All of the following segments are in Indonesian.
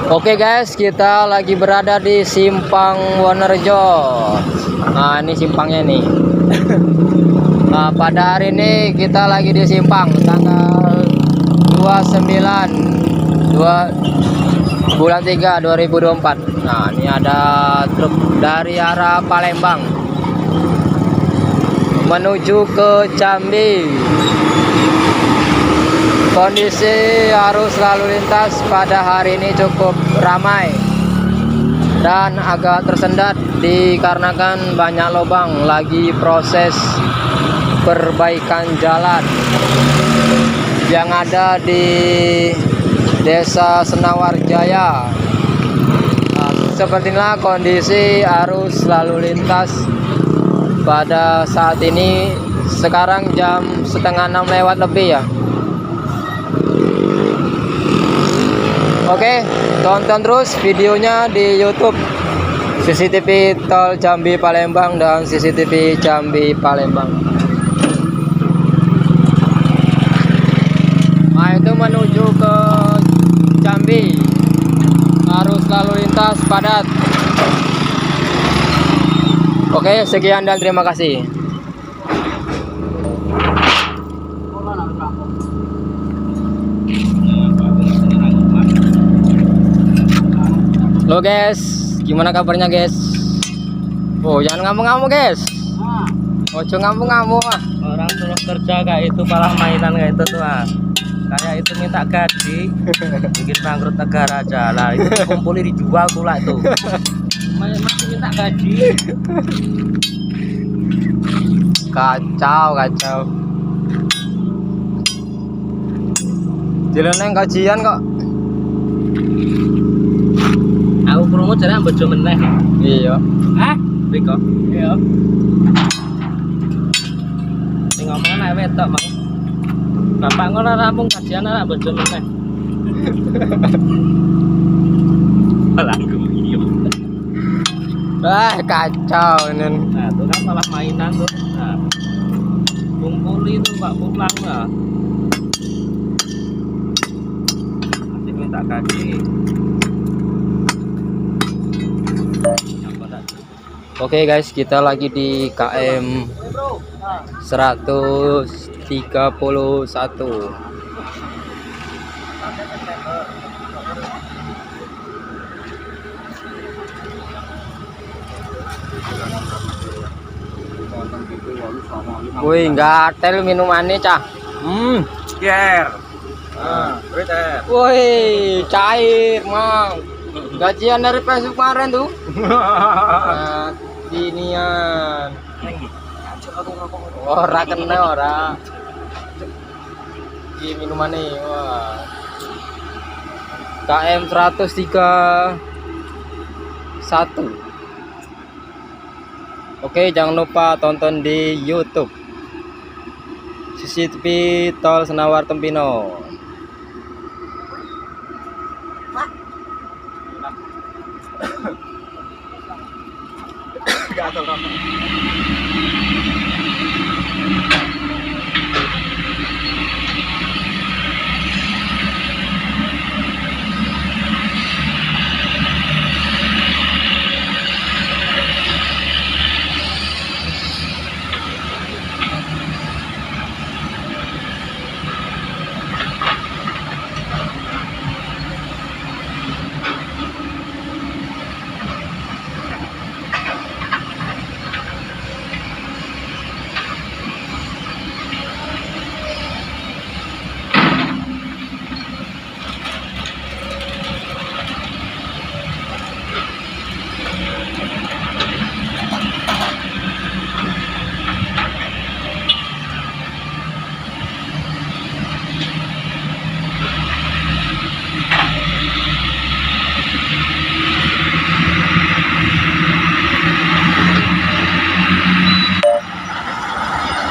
Oke guys, kita lagi berada di Simpang Wonorejo. Nah, ini simpangnya nih. Nah, pada hari ini kita lagi di Simpang tanggal 29 bulan 3 2024. Nah, ini ada truk dari arah Palembang menuju ke Jambi. Kondisi arus lalu lintas pada hari ini cukup ramai dan agak tersendat dikarenakan banyak lubang, lagi proses perbaikan jalan yang ada di Desa Senawar Jaya. Nah, seperti inilah kondisi arus lalu lintas pada saat ini. Sekarang jam setengah 6 lewat lebih ya. Oke, tonton terus videonya di YouTube CCTV Tol Jambi Palembang dan CCTV Jambi Palembang. Nah, itu menuju ke Jambi. Arus lalu lintas padat. Oke, sekian dan terima kasih. Halo guys, gimana kabarnya guys? Oh, jangan ngamuk-ngamuk guys. Ojo ngamuk-ngamuk ah. Orang suruh kerja kayak itu malah mainan kayak itu tuh ah. Kayak itu minta gaji, bikin bangkrut negara aja lah. Itu kumpulin dijual pula itu. Masih minta gaji. Kacau. Jalannya gajian kok. Aku promo jarang bojo meneh. Iya. Hah? Riko? Iya. Sing ngomongan ae wetok mau. Bapak ngono rampung kajian anak bojo meneh. Lagu iya. Kacau ini. Nah, itu kan malah mainan tuh. Nah. Kumpuli itu Pak pulang lah. Masih minta gaji. Oke guys, kita lagi di KM 131. Wih, nggak tel minumannya cah. Ger. Teh. Wih, cair mang. Gajian dari pesuk kemarin tuh. Nah, ginian. Ora kena ora. Ini minuman nih, wah. KM 131. Oke, jangan lupa tonton di YouTube CCTV Tol Senawar Tempino.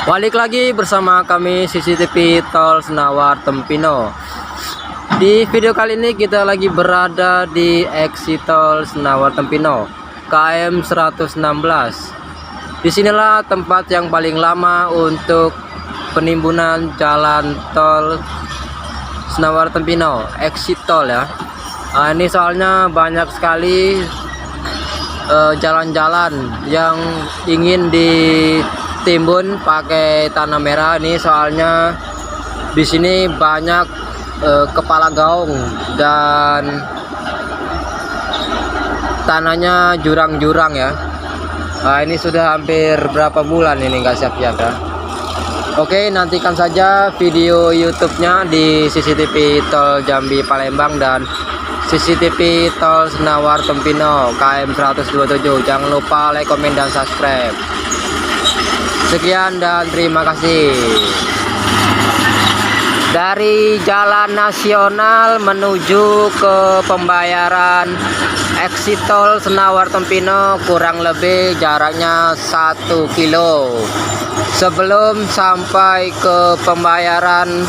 Balik lagi bersama kami CCTV Tol Senawar Tempino. Di video kali ini kita lagi berada di exit Tol Senawar Tempino KM 116. Disinilah tempat yang paling lama untuk penimbunan jalan tol Senawar Tempino, exit tol ya. Nah, ini soalnya banyak sekali jalan-jalan yang ingin ditimbun pakai tanah merah. Ini soalnya di sini banyak kepala gaung dan tanahnya jurang-jurang ya. Nah, ini sudah hampir berapa bulan ini nggak siap-siap ya. Oke, nantikan saja video YouTube-nya di CCTV Tol Jambi Palembang dan CCTV Tol Senawar Tempino KM 127. Jangan lupa like, komen, dan subscribe. Sekian dan terima kasih. Dari jalan nasional menuju ke pembayaran exit tol Senawar Tempino kurang lebih jaraknya 1 kilo. Sebelum sampai ke pembayaran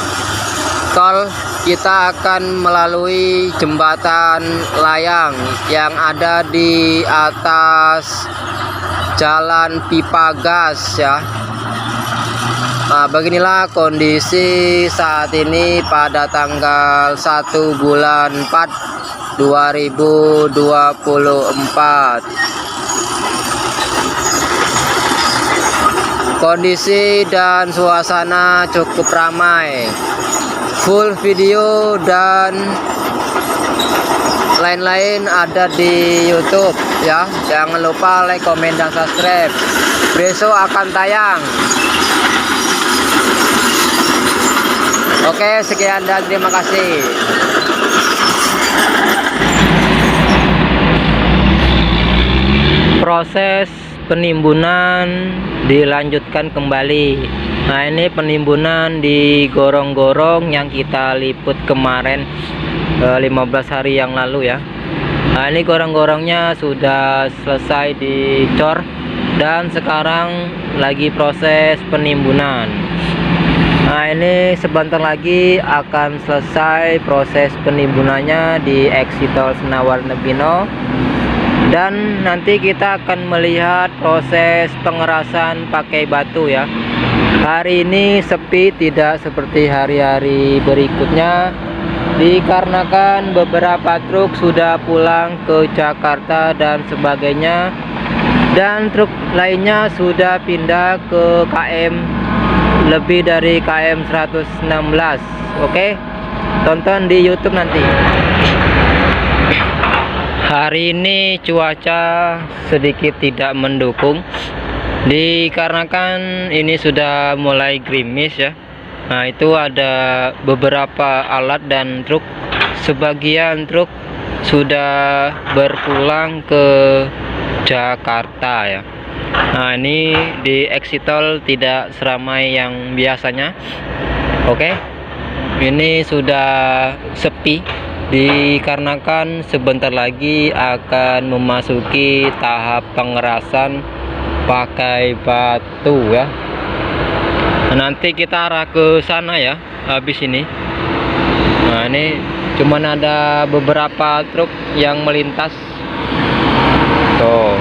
tol, kita akan melalui jembatan layang yang ada di atas jalan pipa gas ya. Nah, beginilah kondisi saat ini pada tanggal 1 bulan 4 2024. Kondisi dan suasana cukup ramai. Full video dan lain-lain ada di YouTube ya. Jangan lupa like, komen, dan subscribe. Besok akan tayang. Oke, sekian dan terima kasih. Proses penimbunan dilanjutkan kembali. Nah, ini penimbunan di gorong-gorong yang kita liput kemarin 15 hari yang lalu ya. Nah, ini gorong-gorongnya sudah selesai dicor dan sekarang lagi proses penimbunan. Nah, ini sebentar lagi akan selesai proses penimbunannya di exit tol Senawar Tempino. Dan nanti kita akan melihat proses pengerasan pakai batu ya. Hari ini sepi, tidak seperti hari-hari berikutnya, dikarenakan beberapa truk sudah pulang ke Jakarta dan sebagainya, dan truk lainnya sudah pindah ke KM lebih dari KM 116. Oke, tonton di YouTube nanti. Hari ini cuaca sedikit tidak mendukung, dikarenakan ini sudah mulai gerimis ya. Nah, itu ada beberapa alat dan truk, sebagian truk sudah berpulang ke Jakarta ya. Nah, ini di exit tol tidak seramai yang biasanya. Oke, ini sudah sepi dikarenakan sebentar lagi akan memasuki tahap pengerasan pakai batu ya. Nanti kita arah ke sana ya habis ini. Nah, ini cuman ada beberapa truk yang melintas tuh.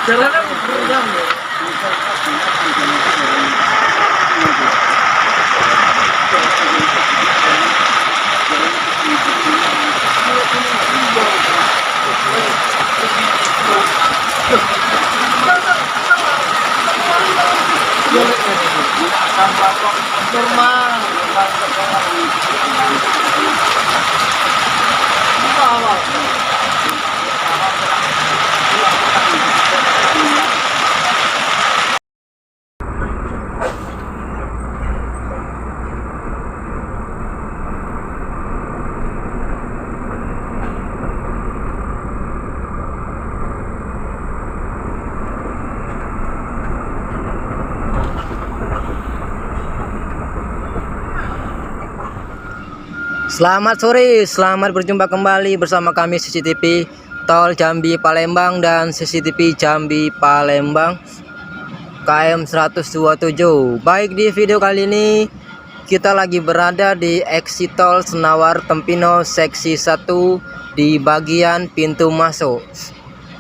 Jalannya berjam ya. Selamat sore, selamat berjumpa kembali bersama kami CCTV Tol Jambi Palembang dan CCTV Jambi Palembang KM 127. Baik, di video kali ini kita lagi berada di exit tol Senawar Tempino seksi 1 di bagian pintu masuk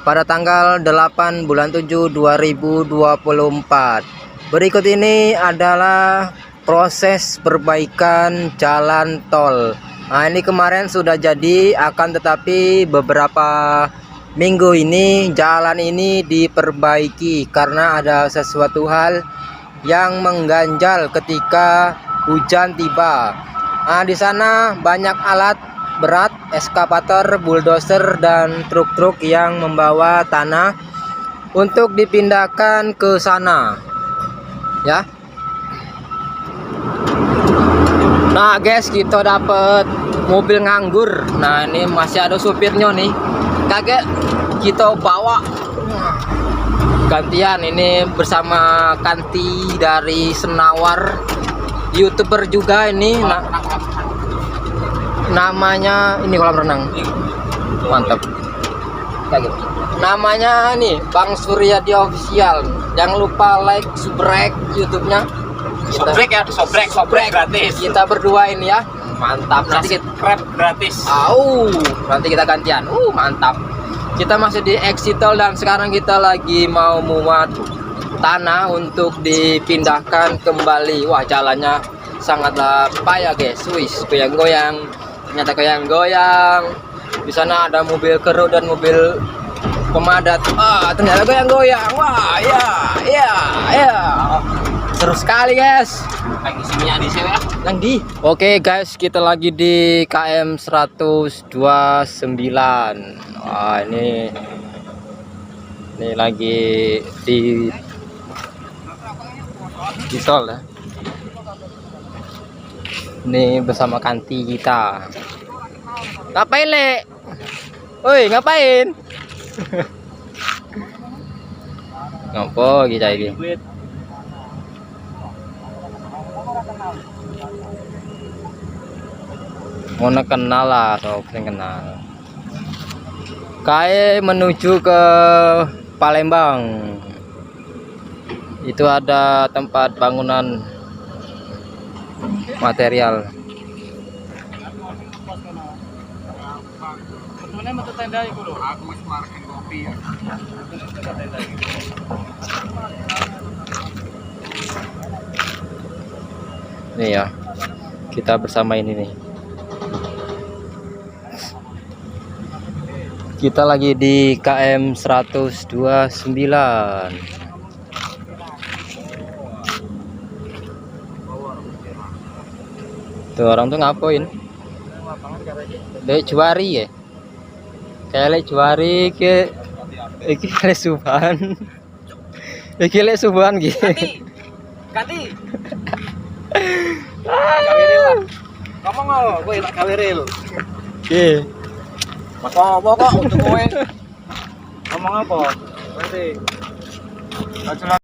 pada tanggal 8 bulan 7 2024. Berikut ini adalah proses perbaikan jalan tol. Nah, ini kemarin sudah jadi, akan tetapi beberapa minggu ini jalan ini diperbaiki karena ada sesuatu hal yang mengganjal ketika hujan tiba. Nah, di sana banyak alat berat, eskavator, bulldozer dan truk-truk yang membawa tanah untuk dipindahkan ke sana. Ya. Nah guys, kita dapat mobil nganggur. Nah, ini masih ada supirnya nih. Kakek kita bawa gantian ini bersama Kanti dari Senawar, YouTuber juga ini. Namanya ini kolam renang. Mantap. Kayak gitu. Namanya nih Bang Suryadi Official. Jangan lupa like, subscribe YouTube-nya. Sobrek gratis. Kita berdua ini ya. Mantap. Nanti kita Subscribe gratis. nanti kita gantian. Mantap. Kita masih di exit tol dan sekarang kita lagi mau muat tanah untuk dipindahkan kembali. Wah, jalannya sangatlah payah guys. Wis, goyang-goyang. Ternyata goyang-goyang. Di sana ada mobil keruk dan mobil pemadat. Ternyata goyang-goyang. Wah, ya. Seru sekali guys. Lagi sini di sini ya. Yang di. Oke guys, kita lagi di KM 129. Wah, ini lagi di tol ya. Ini bersama Kanti kita. Ngapain, Le? Woi, ngapain? Ngopo kita ini? Mau kenal lah, sob, kenal. KE menuju ke Palembang. Itu ada tempat bangunan material. Nih ya, kita bersama ini nih. Kita lagi di KM 129. Tuh orang tuh ngapain? Lek juari ya? Kayak lek juari ke iki lek Subhan. Iki lek Subhan gitu. Kanti. Kawiril. Ngomong lo, gue tak kawiril. Oke. Mas apa kok untuk kowe? Ngomong apa? Nanti.